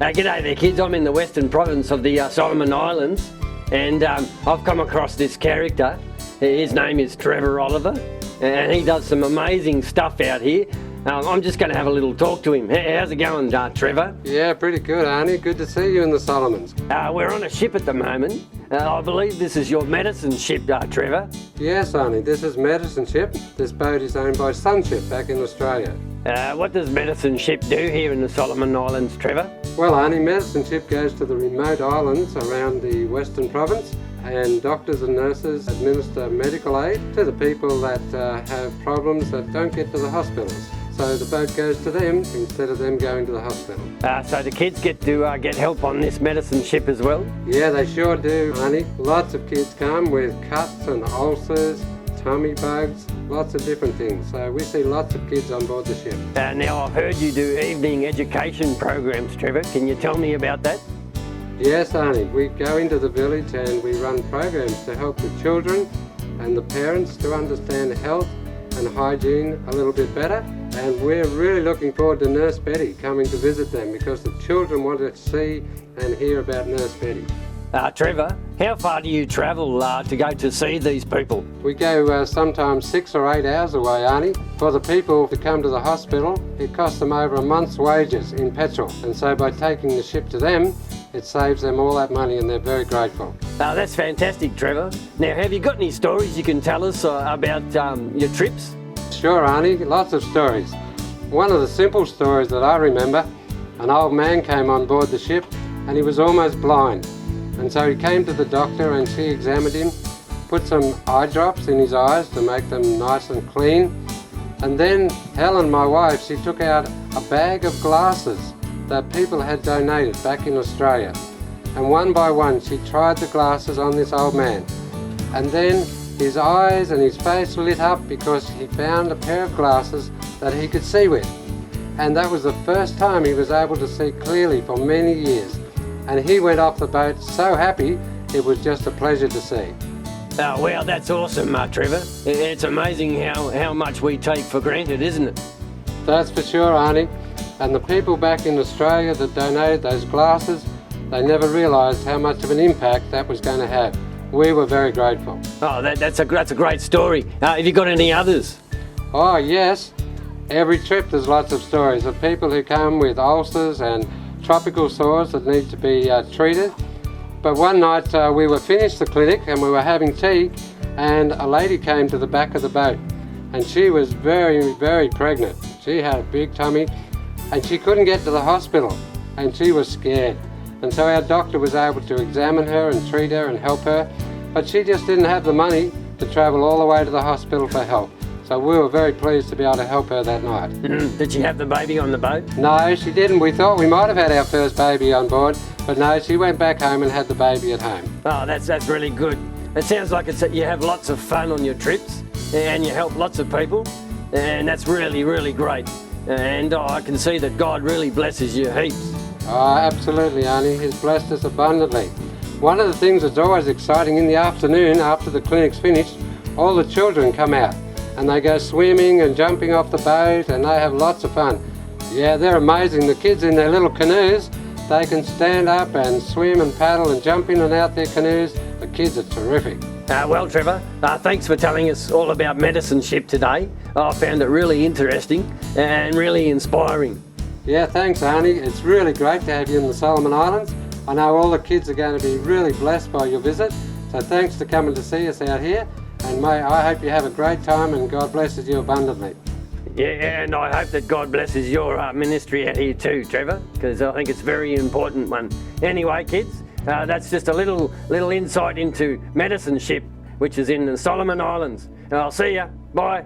G'day there kids, I'm in the western province of the Solomon Islands and I've come across this character. His name is Trevor Oliver and he does some amazing stuff out here. I'm just going to have a little talk to him. How's it going, Trevor? Yeah, pretty good, Arnie. Good to see you in the Solomons. We're on a ship at the moment. I believe this is your medicine ship, Trevor. Yes, Arnie, this is Medicine Ship. This boat is owned by Sonship back in Australia. What does Medicine Ship do here in the Solomon Islands, Trevor? Well, Arnie, Medicine Ship goes to the remote islands around the western province, and doctors and nurses administer medical aid to the people that have problems that don't get to the hospitals. So the boat goes to them instead of them going to the hospital. So the kids get to get help on this medicine ship as well? Yeah, they sure do, Arnie. Lots of kids come with cuts and ulcers, tummy bugs, lots of different things. So we see lots of kids on board the ship. Now I've heard you do evening education programs, Trevor. Can you tell me about that? Yes, Arnie. We go into the village and we run programs to help the children and the parents to understand health and hygiene a little bit better. And we're really looking forward to Nurse Betty coming to visit them because the children want to see and hear about Nurse Betty. Trevor, how far do you travel to go to see these people? We go sometimes 6 or 8 hours away, Arnie. For the people to come to the hospital, it costs them over a month's wages in petrol. And so by taking the ship to them, it saves them all that money and they're very grateful. That's fantastic, Trevor. Now, have you got any stories you can tell us about your trips? Sure, Arnie, lots of stories. One of the simple stories that I remember, an old man came on board the ship and he was almost blind. And so he came to the doctor and she examined him, put some eye drops in his eyes to make them nice and clean. And then Helen, my wife, she took out a bag of glasses that people had donated back in Australia. And one by one she tried the glasses on this old man. And then his eyes and his face lit up because he found a pair of glasses that he could see with. And that was the first time he was able to see clearly for many years. And he went off the boat so happy, it was just a pleasure to see. Oh, wow, that's awesome, Trevor. It's amazing how much we take for granted, isn't it? That's for sure, Arnie. And the people back in Australia that donated those glasses, they never realised how much of an impact that was going to have. We were very grateful. Oh, that's a great story. Have you got any others? Oh, yes. Every trip there's lots of stories of people who come with ulcers and tropical sores that need to be treated. But one night we were finished the clinic and we were having tea and a lady came to the back of the boat and she was very, very pregnant. She had a big tummy and she couldn't get to the hospital and she was scared. And so our doctor was able to examine her and treat her and help her, but she just didn't have the money to travel all the way to the hospital for help. So we were very pleased to be able to help her that night. Did she have the baby on the boat? No, she didn't. We thought we might have had our first baby on board, but no, she went back home and had the baby at home. Oh, that's really good. It sounds like you have lots of fun on your trips and you help lots of people, and that's really, really great. And I can see that God really blesses you heaps. Oh, absolutely, Arnie. He's blessed us abundantly. One of the things that's always exciting in the afternoon after the clinic's finished, all the children come out and they go swimming and jumping off the boat and they have lots of fun. Yeah, they're amazing. The kids in their little canoes, they can stand up and swim and paddle and jump in and out their canoes. The kids are terrific. Well, Trevor, thanks for telling us all about Medicine Ship today. I found it really interesting and really inspiring. Yeah, thanks, Arnie. It's really great to have you in the Solomon Islands. I know all the kids are going to be really blessed by your visit, so thanks for coming to see us out here, and I hope you have a great time and God blesses you abundantly. Yeah, and I hope that God blesses your ministry out here too, Trevor, because I think it's a very important one. Anyway, kids, that's just a little insight into Medicine Ship, which is in the Solomon Islands. I'll see ya. Bye.